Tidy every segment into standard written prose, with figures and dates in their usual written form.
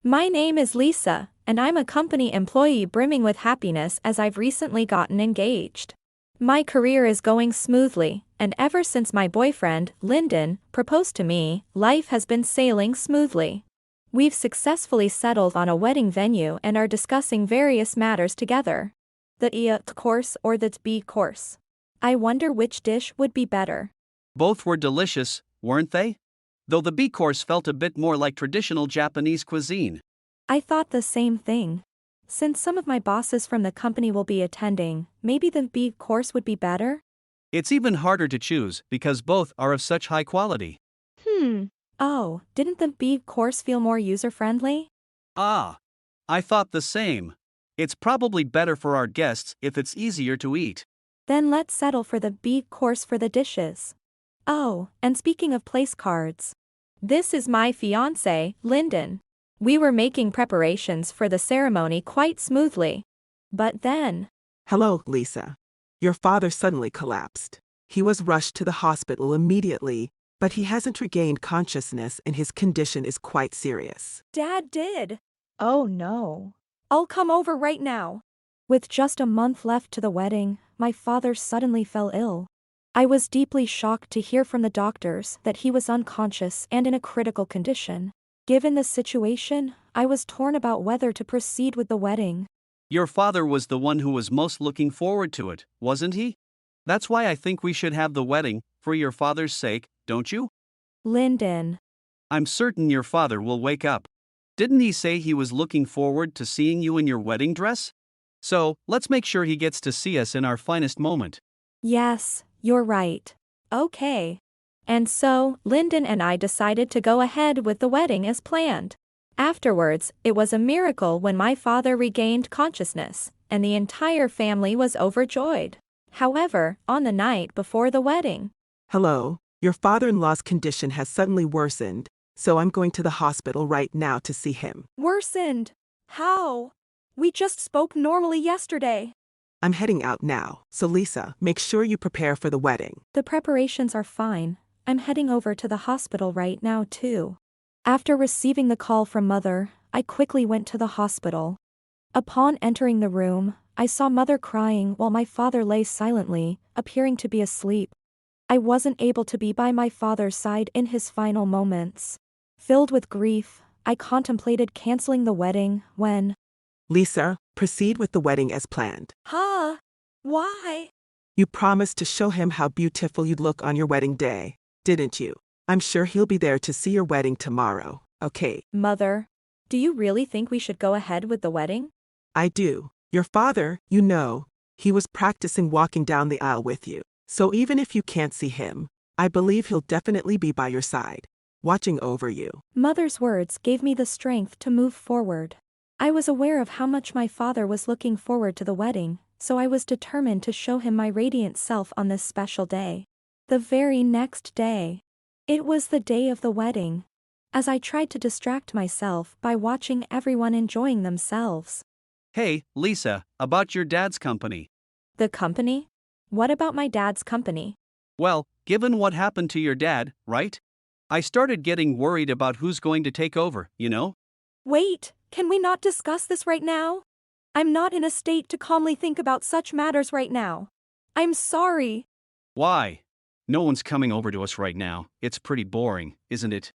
My name is Lisa, and I'm a company employee brimming with happiness as I've recently gotten engaged. My career is going smoothly, and ever since my boyfriend, Lyndon, proposed to me, life has been sailing smoothly. We've successfully settled on a wedding venue and are discussing various matters together. The course or the B course. I wonder which dish would be better. Both were delicious, weren't they? Though the B course felt a bit more like traditional Japanese cuisine. I thought the same thing. Since some of my bosses from the company will be attending, maybe the B course would be better? It's even harder to choose because both are of such high quality. Oh, didn't the B course feel more user-friendly? Ah, I thought the same. It's probably better for our guests if it's easier to eat. Then let's settle for the B course for the dishes. Oh, and speaking of place cards. This is my fiancé, Lyndon. We were making preparations for the ceremony quite smoothly. But then... Hello, Lisa. Your father suddenly collapsed. He was rushed to the hospital immediately, but he hasn't regained consciousness and his condition is quite serious. Dad did. Oh no. I'll come over right now. With just a month left to the wedding, my father suddenly fell ill. I was deeply shocked to hear from the doctors that he was unconscious and in a critical condition. Given the situation, I was torn about whether to proceed with the wedding. Your father was the one who was most looking forward to it, wasn't he? That's why I think we should have the wedding, for your father's sake, don't you? Lyndon. I'm certain your father will wake up. Didn't he say he was looking forward to seeing you in your wedding dress? So, let's make sure he gets to see us in our finest moment. Yes, you're right. Okay. And so, Lyndon and I decided to go ahead with the wedding as planned. Afterwards, it was a miracle when my father regained consciousness, and the entire family was overjoyed. However, on the night before the wedding... Hello, your father-in-law's condition has suddenly worsened, so I'm going to the hospital right now to see him. Worsened? How? We just spoke normally yesterday. I'm heading out now, so Lisa, make sure you prepare for the wedding. The preparations are fine. I'm heading over to the hospital right now too. After receiving the call from Mother, I quickly went to the hospital. Upon entering the room, I saw Mother crying while my father lay silently, appearing to be asleep. I wasn't able to be by my father's side in his final moments. Filled with grief, I contemplated canceling the wedding when... Lisa, proceed with the wedding as planned. Huh? Why? You promised to show him how beautiful you'd look on your wedding day, didn't you? I'm sure he'll be there to see your wedding tomorrow, okay? Mother, do you really think we should go ahead with the wedding? I do. Your father, you know, he was practicing walking down the aisle with you. So even if you can't see him, I believe he'll definitely be by your side, watching over you. Mother's words gave me the strength to move forward. I was aware of how much my father was looking forward to the wedding, so I was determined to show him my radiant self on this special day. The very next day. It was the day of the wedding. As I tried to distract myself by watching everyone enjoying themselves. Hey, Lisa, about your dad's company. The company? What about my dad's company? Well, given what happened to your dad, right? I started getting worried about who's going to take over, you know? Wait, can we not discuss this right now? I'm not in a state to calmly think about such matters right now. I'm sorry. Why? No one's coming over to us right now. It's pretty boring, isn't it?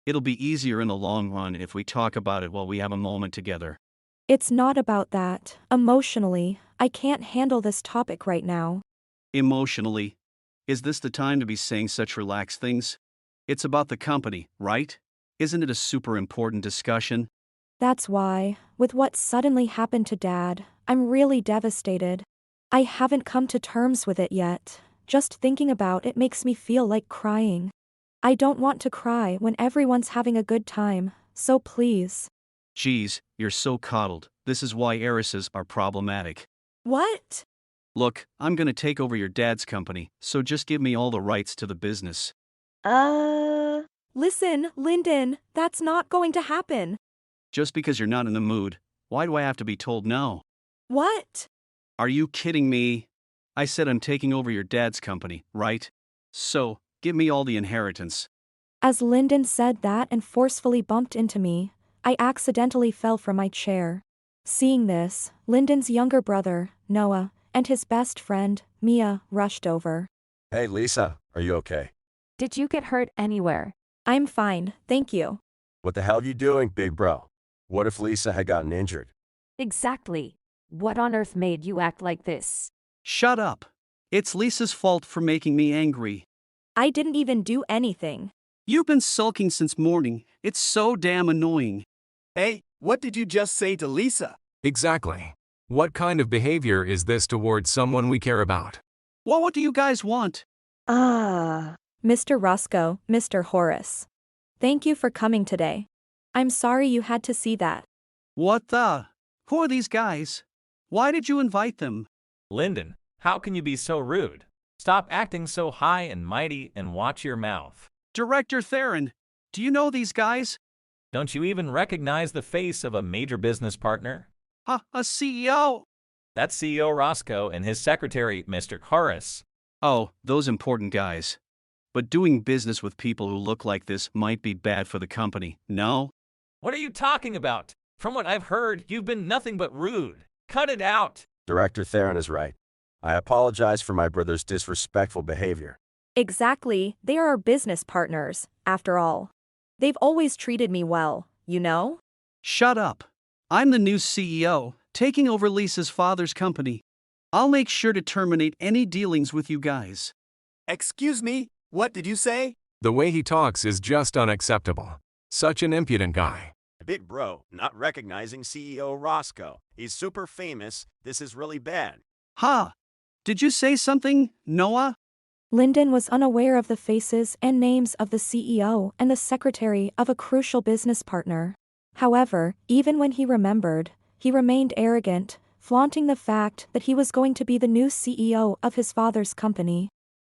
It'll be easier in the long run if we talk about it while we have a moment together. It's not about that. Emotionally, I can't handle this topic right now. Emotionally? Is this the time to be saying such relaxed things? It's about the company, right? Isn't it a super important discussion? That's why, with what suddenly happened to Dad, I'm really devastated. I haven't come to terms with it yet. Just thinking about it makes me feel like crying. I don't want to cry when everyone's having a good time, so please. Geez, you're so coddled. This is why heiresses are problematic. What? Look, I'm gonna take over your dad's company, so just give me all the rights to the business. Listen, Lyndon, that's not going to happen. Just because you're not in the mood, why do I have to be told no? What? Are you kidding me? I said I'm taking over your dad's company, right? So, give me all the inheritance. As Lyndon said that and forcefully bumped into me, I accidentally fell from my chair. Seeing this, Lyndon's younger brother, Noah, and his best friend, Mia, rushed over. Hey Lisa, are you okay? Did you get hurt anywhere? I'm fine, thank you. What the hell are you doing, big bro? What if Lisa had gotten injured? Exactly. What on earth made you act like this? Shut up. It's Lisa's fault for making me angry. I didn't even do anything. You've been sulking since morning. It's so damn annoying. Hey, what did you just say to Lisa? Exactly. What kind of behavior is this towards someone we care about? Well, what do you guys want? Mr. Roscoe, Mr. Horace. Thank you for coming today. I'm sorry you had to see that. What the? Who are these guys? Why did you invite them? Lyndon, how can you be so rude? Stop acting so high and mighty and watch your mouth. Director Theron, do you know these guys? Don't you even recognize the face of a major business partner? A CEO? That's CEO Roscoe and his secretary, Mr. Horace. Oh, those important guys. But doing business with people who look like this might be bad for the company, no? What are you talking about? From what I've heard, you've been nothing but rude. Cut it out. Director Theron is right. I apologize for my brother's disrespectful behavior. Exactly, they are our business partners, after all. They've always treated me well, you know? Shut up. I'm the new CEO, taking over Lisa's father's company. I'll make sure to terminate any dealings with you guys. Excuse me, what did you say? The way he talks is just unacceptable. Such an impudent guy. Big bro, not recognizing CEO Roscoe. He's super famous. This is really bad. Ha! Did you say something, Noah? Lyndon was unaware of the faces and names of the CEO and the secretary of a crucial business partner. However, even when he remembered, he remained arrogant, flaunting the fact that he was going to be the new CEO of his father's company.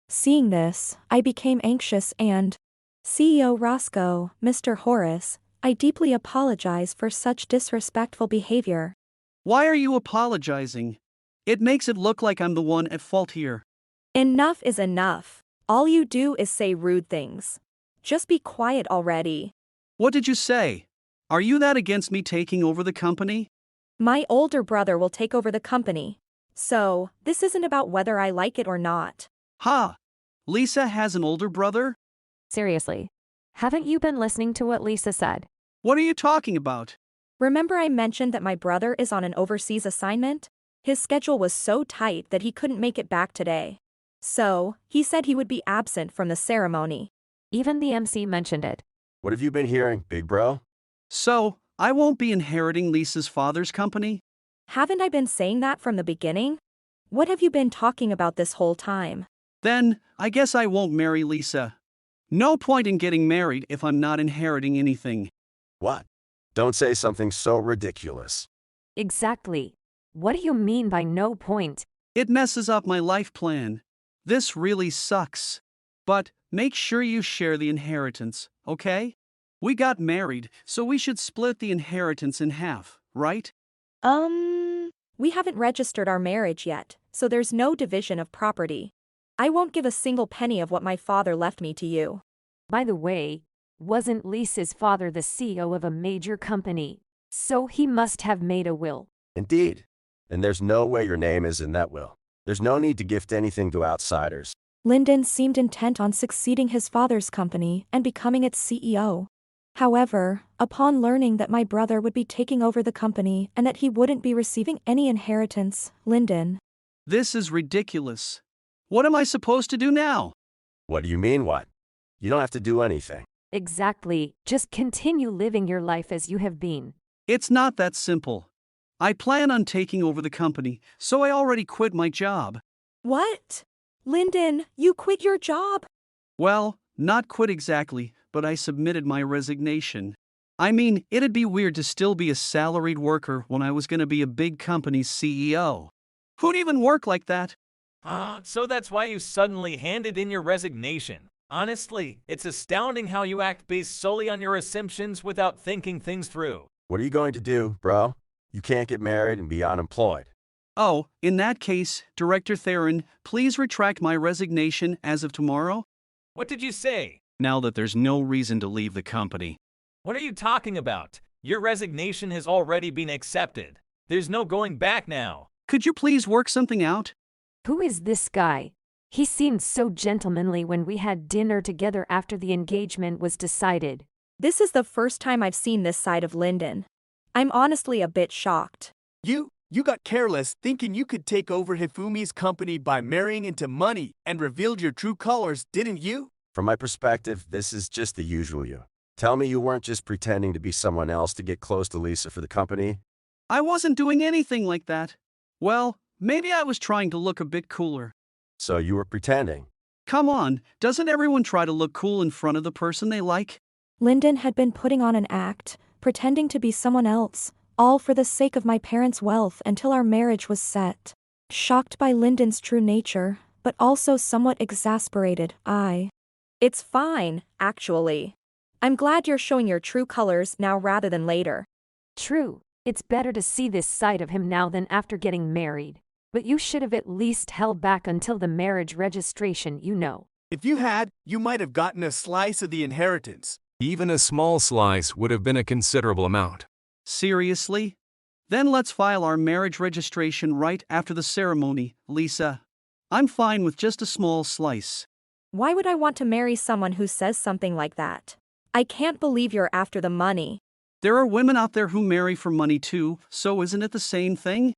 Seeing this, I became anxious and, CEO Roscoe, Mr. Horace, I deeply apologize for such disrespectful behavior. Why are you apologizing? It makes it look like I'm the one at fault here. Enough is enough. All you do is say rude things. Just be quiet already. What did you say? Are you that against me taking over the company? My older brother will take over the company. So, this isn't about whether I like it or not. Ha! Lisa has an older brother? Seriously. Haven't you been listening to what Lisa said? What are you talking about? Remember I mentioned that my brother is on an overseas assignment? His schedule was so tight that he couldn't make it back today. So, he said he would be absent from the ceremony. Even the MC mentioned it. What have you been hearing, big bro? So, I won't be inheriting Lisa's father's company? Haven't I been saying that from the beginning? What have you been talking about this whole time? Then, I guess I won't marry Lisa. No point in getting married if I'm not inheriting anything. What? Don't say something so ridiculous. Exactly. What do you mean by no point? It messes up my life plan. This really sucks. But, make sure you share the inheritance, okay? We got married, so we should split the inheritance in half, right? We haven't registered our marriage yet, so there's no division of property. I won't give a single penny of what my father left me to you. By the way, wasn't Lisa's father the CEO of a major company? So he must have made a will. Indeed. And there's no way your name is in that will. There's no need to gift anything to outsiders. Lyndon seemed intent on succeeding his father's company and becoming its CEO. However, upon learning that my brother would be taking over the company and that he wouldn't be receiving any inheritance, Lyndon. This is ridiculous. What am I supposed to do now? What do you mean, what? You don't have to do anything. Exactly. Just continue living your life as you have been. It's not that simple. I plan on taking over the company, so I already quit my job. What? Lyndon, you quit your job? Well, not quit exactly, but I submitted my resignation. I mean, it'd be weird to still be a salaried worker when I was going to be a big company's CEO. Who'd even work like that? So that's why you suddenly handed in your resignation. Honestly, it's astounding how you act based solely on your assumptions without thinking things through. What are you going to do, bro? You can't get married and be unemployed. Oh, in that case, Director Theron, please retract my resignation as of tomorrow? What did you say? Now that there's no reason to leave the company. What are you talking about? Your resignation has already been accepted. There's no going back now. Could you please work something out? Who is this guy? He seemed so gentlemanly when we had dinner together after the engagement was decided. This is the first time I've seen this side of Lyndon. I'm honestly a bit shocked. You got careless thinking you could take over Hifumi's company by marrying into money and revealed your true colors, didn't you? From my perspective, this is just the usual you. Tell me you weren't just pretending to be someone else to get close to Lisa for the company? I wasn't doing anything like that. Well, maybe I was trying to look a bit cooler. So you were pretending? Come on, doesn't everyone try to look cool in front of the person they like? Lyndon had been putting on an act, pretending to be someone else, all for the sake of my parents' wealth until our marriage was set. Shocked by Lyndon's true nature, but also somewhat exasperated, It's fine, actually. I'm glad you're showing your true colors now rather than later. True, it's better to see this side of him now than after getting married. But you should have at least held back until the marriage registration, you know. If you had, you might have gotten a slice of the inheritance. Even a small slice would have been a considerable amount. Seriously? Then let's file our marriage registration right after the ceremony, Lisa. I'm fine with just a small slice. Why would I want to marry someone who says something like that? I can't believe you're after the money. There are women out there who marry for money too, so isn't it the same thing?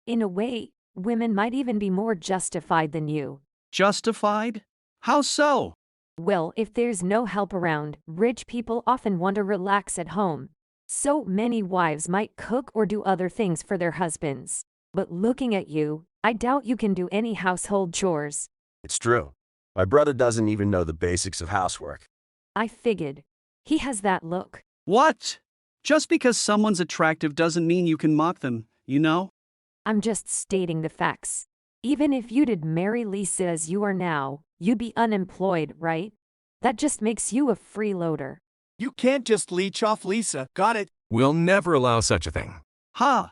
In a way, women might even be more justified than you. Justified? How so? Well, if there's no help around, rich people often want to relax at home. So many wives might cook or do other things for their husbands. But looking at you, I doubt you can do any household chores. It's true. My brother doesn't even know the basics of housework. I figured. He has that look. What? Just because someone's attractive doesn't mean you can mock them, you know? I'm just stating the facts. Even if you did marry Lisa as you are now, you'd be unemployed, right? That just makes you a freeloader. You can't just leech off Lisa, got it? We'll never allow such a thing. Ha!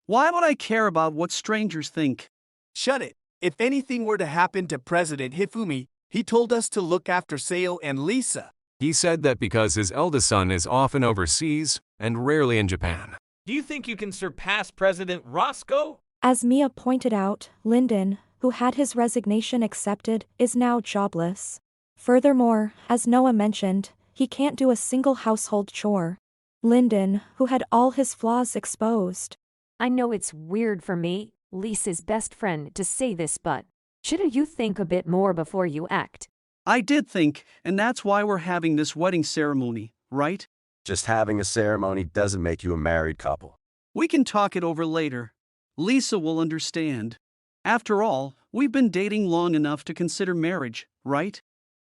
Why would I care about what strangers think? Shut it. If anything were to happen to President Hifumi, he told us to look after Seo and Lisa. He said that because his eldest son is often overseas and rarely in Japan. Do you think you can surpass President Roscoe? As Mia pointed out, Lyndon, who had his resignation accepted, is now jobless. Furthermore, as Noah mentioned, he can't do a single household chore. Lyndon, who had all his flaws exposed. I know it's weird for me, Lisa's best friend, to say this, but shouldn't you think a bit more before you act? I did think, and that's why we're having this wedding ceremony, right? Just having a ceremony doesn't make you a married couple. We can talk it over later. Lisa will understand. After all, we've been dating long enough to consider marriage, right?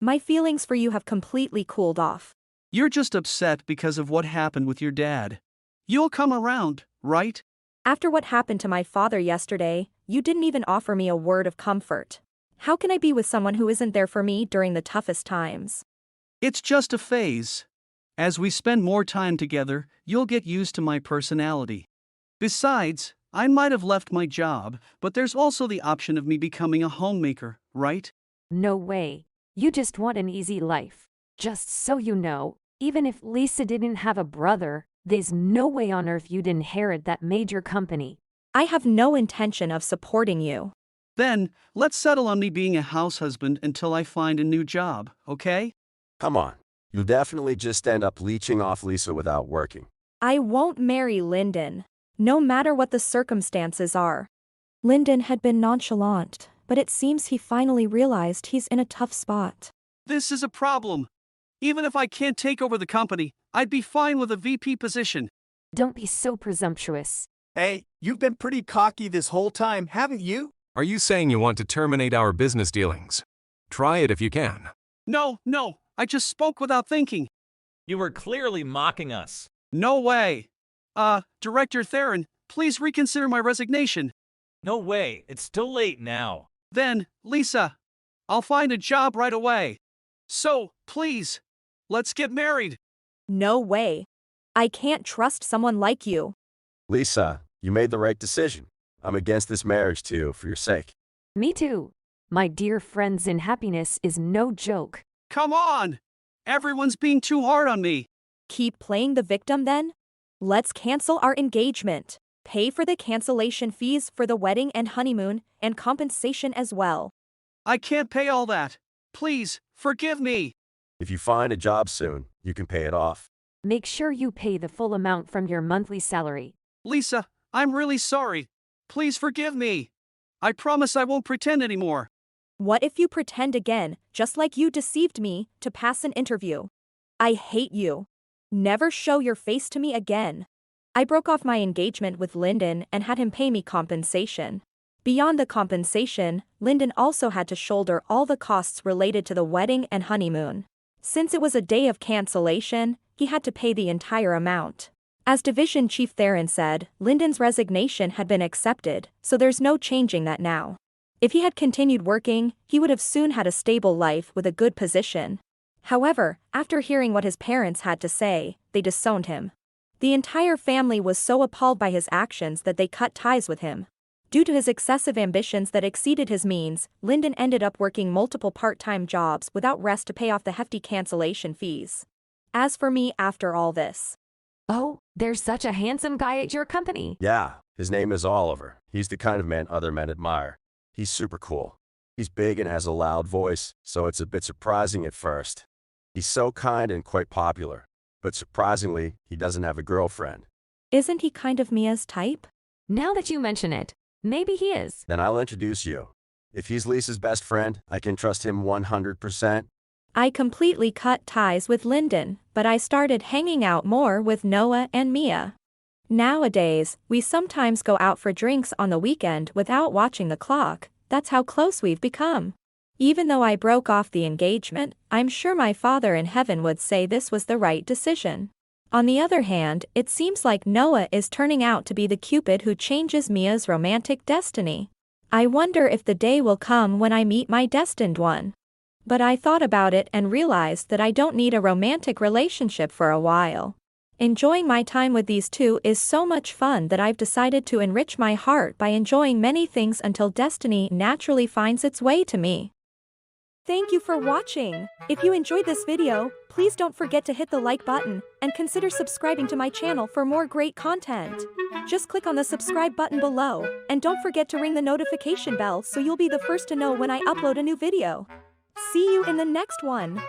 My feelings for you have completely cooled off. You're just upset because of what happened with your dad. You'll come around, right? After what happened to my father yesterday, you didn't even offer me a word of comfort. How can I be with someone who isn't there for me during the toughest times? It's just a phase. As we spend more time together, you'll get used to my personality. Besides, I might have left my job, but there's also the option of me becoming a homemaker, right? No way. You just want an easy life. Just so you know, even if Lisa didn't have a brother, there's no way on earth you'd inherit that major company. I have no intention of supporting you. Then, let's settle on me being a house husband until I find a new job, okay? Come on. You'll definitely just end up leeching off Lisa without working. I won't marry Lyndon, no matter what the circumstances are. Lyndon had been nonchalant, but it seems he finally realized he's in a tough spot. This is a problem. Even if I can't take over the company, I'd be fine with a VP position. Don't be so presumptuous. Hey, you've been pretty cocky this whole time, haven't you? Are you saying you want to terminate our business dealings? Try it if you can. No, I just spoke without thinking. You were clearly mocking us. No way. Director Theron, please reconsider my resignation. No way, it's too late now. Then, Lisa, I'll find a job right away. So, please, let's get married. No way. I can't trust someone like you. Lisa, you made the right decision. I'm against this marriage too, for your sake. Me too. My dear friends in happiness is no joke. Come on! Everyone's being too hard on me. Keep playing the victim then? Let's cancel our engagement. Pay for the cancellation fees for the wedding and honeymoon, and compensation as well. I can't pay all that. Please, forgive me. If you find a job soon, you can pay it off. Make sure you pay the full amount from your monthly salary. Lisa, I'm really sorry. Please forgive me. I promise I won't pretend anymore. What if you pretend again, just like you deceived me, to pass an interview? I hate you. Never show your face to me again. I broke off my engagement with Lyndon and had him pay me compensation. Beyond the compensation, Lyndon also had to shoulder all the costs related to the wedding and honeymoon. Since it was a day of cancellation, he had to pay the entire amount. As Division Chief Theron said, Lyndon's resignation had been accepted, so there's no changing that now. If he had continued working, he would have soon had a stable life with a good position. However, after hearing what his parents had to say, they disowned him. The entire family was so appalled by his actions that they cut ties with him. Due to his excessive ambitions that exceeded his means, Lyndon ended up working multiple part-time jobs without rest to pay off the hefty cancellation fees. As for me after all this. Oh, there's such a handsome guy at your company. Yeah, his name is Oliver. He's the kind of man other men admire. He's super cool. He's big and has a loud voice, so it's a bit surprising at first. He's so kind and quite popular. But surprisingly, he doesn't have a girlfriend. Isn't he kind of Mia's type? Now that you mention it, maybe he is. Then I'll introduce you. If he's Lisa's best friend, I can trust him 100%. I completely cut ties with Lyndon, but I started hanging out more with Noah and Mia. Nowadays, we sometimes go out for drinks on the weekend without watching the clock. That's how close we've become. Even though I broke off the engagement, I'm sure my Father in heaven would say this was the right decision. On the other hand, it seems like Noah is turning out to be the Cupid who changes Mia's romantic destiny. I wonder if the day will come when I meet my destined one. But I thought about it and realized that I don't need a romantic relationship for a while. Enjoying my time with these two is so much fun that I've decided to enrich my heart by enjoying many things until destiny naturally finds its way to me. Thank you for watching. If you enjoyed this video, please don't forget to hit the like button and consider subscribing to my channel for more great content. Just click on the subscribe button below and don't forget to ring the notification bell so you'll be the first to know when I upload a new video. See you in the next one.